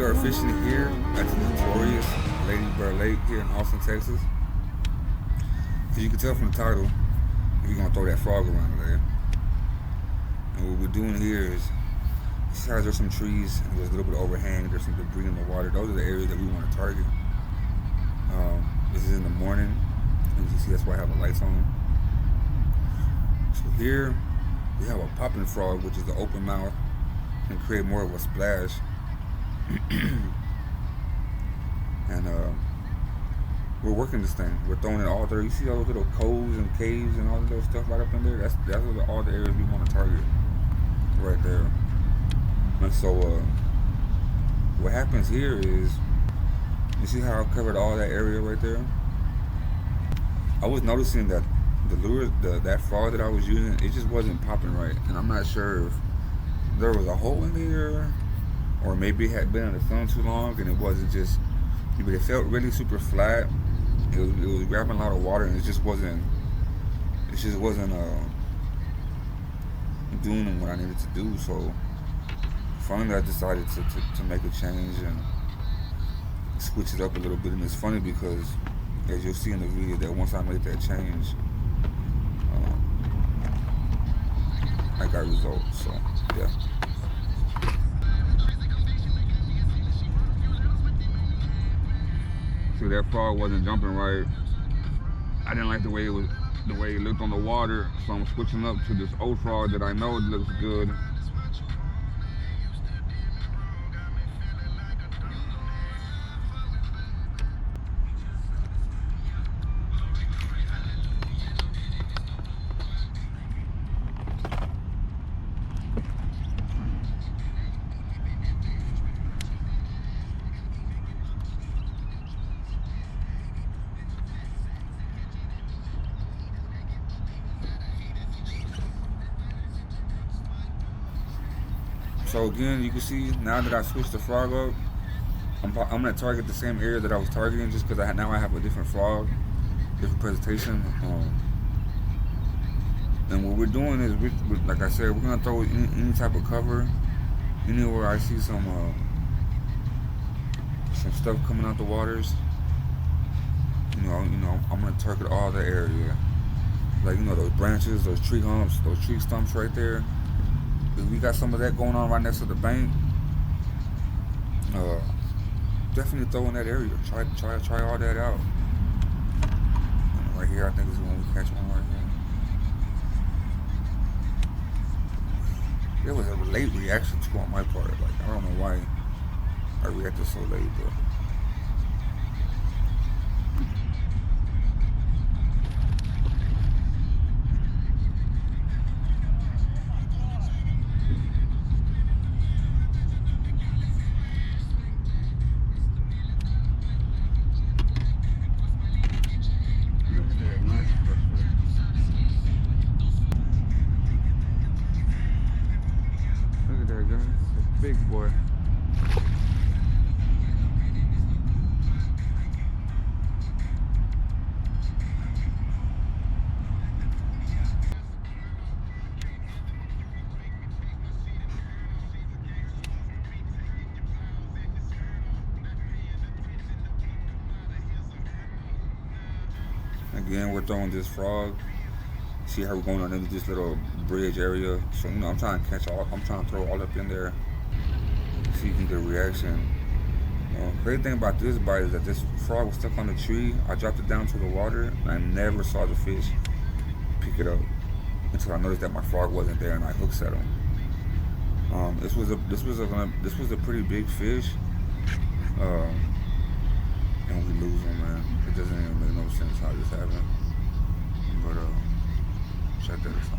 We are fishing here at the notorious Lady Bird Lake here in Austin, Texas. As you can tell from the title, we're gonna throw that frog around today. And what we're doing here is, besides there's some trees and there's a little bit of overhang, there's some debris in the water. Those are the areas that we want to target. This is in the morning. As you can see, that's why I have the lights on. So here we have a popping frog, which is the open mouth, and create more of a splash. And we're working this thing. We're throwing it all there. You see all those little coves and caves and all that little stuff right up in there? That's all the areas we want to target right there. And so what happens here is, you see how I covered all that area right there? I was noticing that the lure, that frog that I was using, it just wasn't popping right. And I'm not sure if there was a hole in there, or maybe it had been in the sun too long and it wasn't just, but it felt really super flat. It was grabbing a lot of water, and it just wasn't doing what I needed to do. So finally I decided to make a change and switch it up a little bit. And it's funny because, as you'll see in the video, that once I made that change, I got results. So yeah. See, that frog wasn't jumping right. I didn't like the way it looked on the water, so I'm switching up to this old frog that I know looks good. So again, you can see now that I switched the frog up, I'm gonna target the same area that I was targeting, just because now I have a different frog, different presentation. And what we're doing is, like I said, we're gonna throw any type of cover, anywhere I see some stuff coming out the waters. You know, I'm gonna target all the area, like those branches, those tree humps, those tree stumps right there. We got some of that going on right next to the bank. Definitely throw in that area. Try all that out. And right here, I think is when we catch one right here. There was a late reaction to on my part. Like, I don't know why I reacted so late, but. Big boy. Again, we're throwing this frog. See how we're going on into this little bridge area. So I'm trying to I'm trying to throw all up in there. So you can get a reaction. Great thing about this bite is that this frog was stuck on the tree. I dropped it down to the water, and I never saw the fish pick it up until I noticed that my frog wasn't there, and I hook set him. This was a pretty big fish, and we lose him, man. It doesn't even make no sense how this happened. But check that out.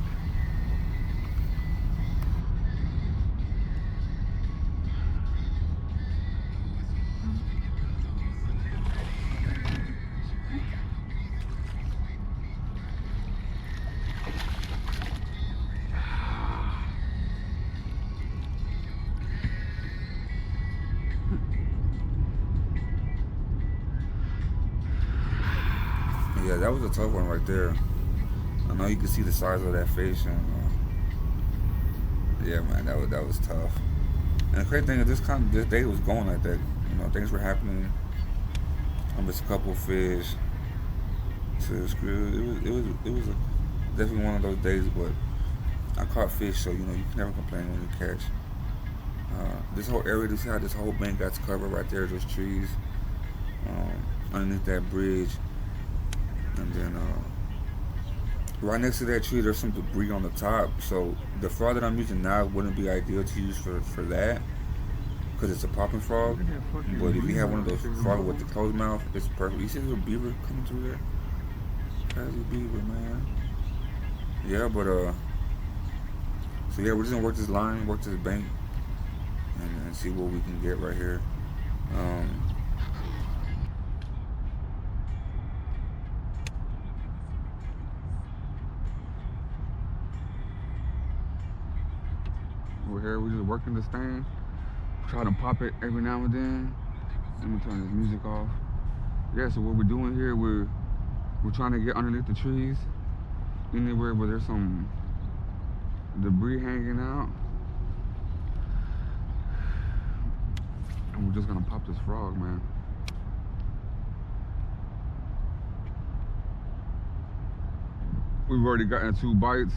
Yeah, that was a tough one right there. I know you can see the size of that fish, and yeah, man, that was tough. And the crazy thing is, this day was going like that. You know, things were happening. I missed a couple fish to screw. It was definitely one of those days. But I caught fish, so you know you can never complain when you catch. This whole area, this how this whole bank got covered right there. Those trees underneath that bridge, and then right next to that tree, there's some debris on the top. So the frog that I'm using now wouldn't be ideal to use for that because it's a popping frog. But if you have one of those frogs with the closed mouth, it's perfect. You see the little beaver coming through there? Crazy beaver, man. Yeah, but so yeah, we're just gonna work this line, work this bank, and see what we can get right here. Um, we're here, we're just working this thing. Try to pop it every now and then. Let me turn this music off. Yeah, so what we're doing here, we're trying to get underneath the trees, anywhere where there's some debris hanging out, and we're just gonna pop this frog, man. We've already gotten 2 bites.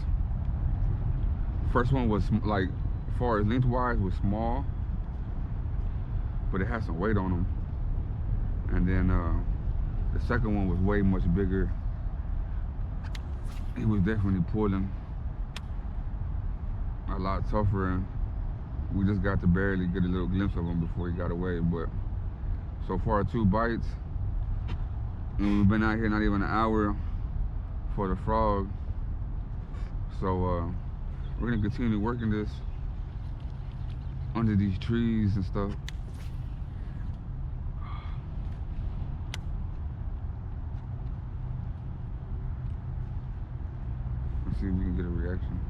First one was like, as far as lengthwise, was small, but it had some weight on them. And then the second one was way much bigger. He was definitely pulling a lot tougher, and we just got to barely get a little glimpse of him before he got away. But so far, 2 bites, and we've been out here not even an hour for the frog. So we're gonna continue working this under these trees and stuff. Let's see if we can get a reaction.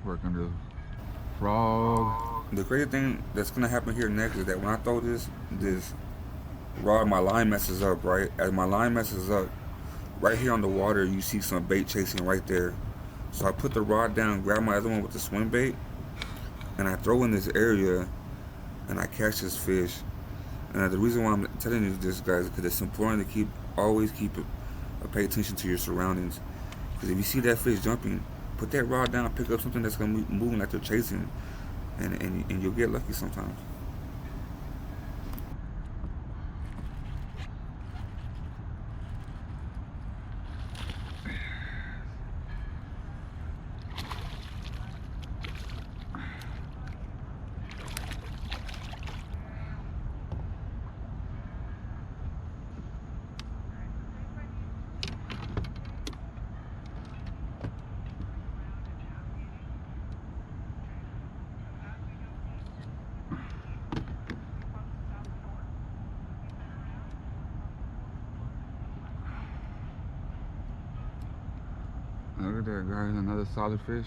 Working the frog. The crazy thing that's gonna happen here next is that when I throw this rod, my line messes up, right? As my line messes up, right here on the water, you see some bait chasing right there. So I put the rod down, grab my other one with the swim bait, and I throw in this area, and I catch this fish. And the reason why I'm telling you this, guys, is because it's important to always keep it, pay attention to your surroundings. Because if you see that fish jumping, put that rod down, pick up something that's gonna be moving like they're chasing, and you'll get lucky sometimes. Look at that, guys, another solid fish.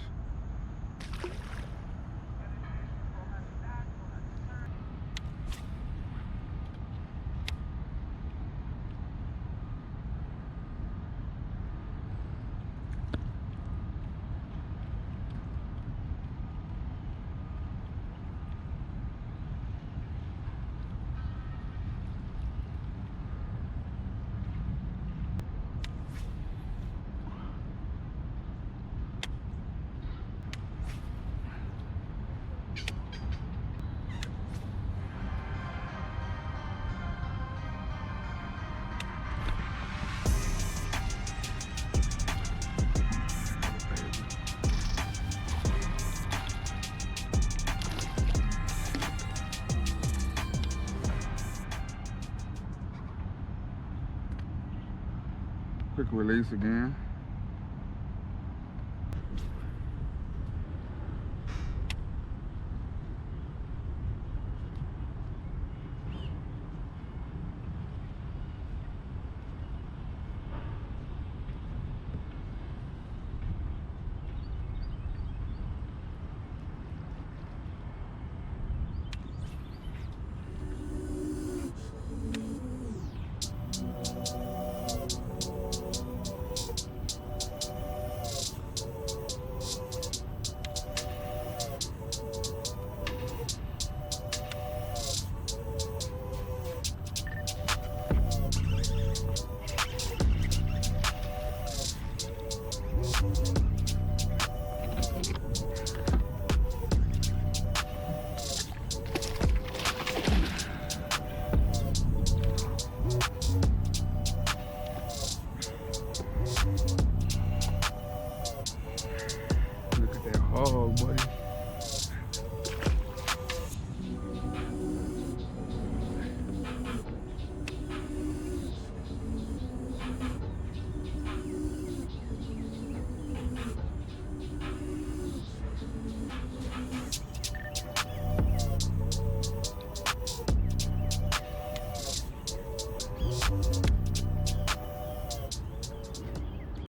Quick release again. dog, buddy.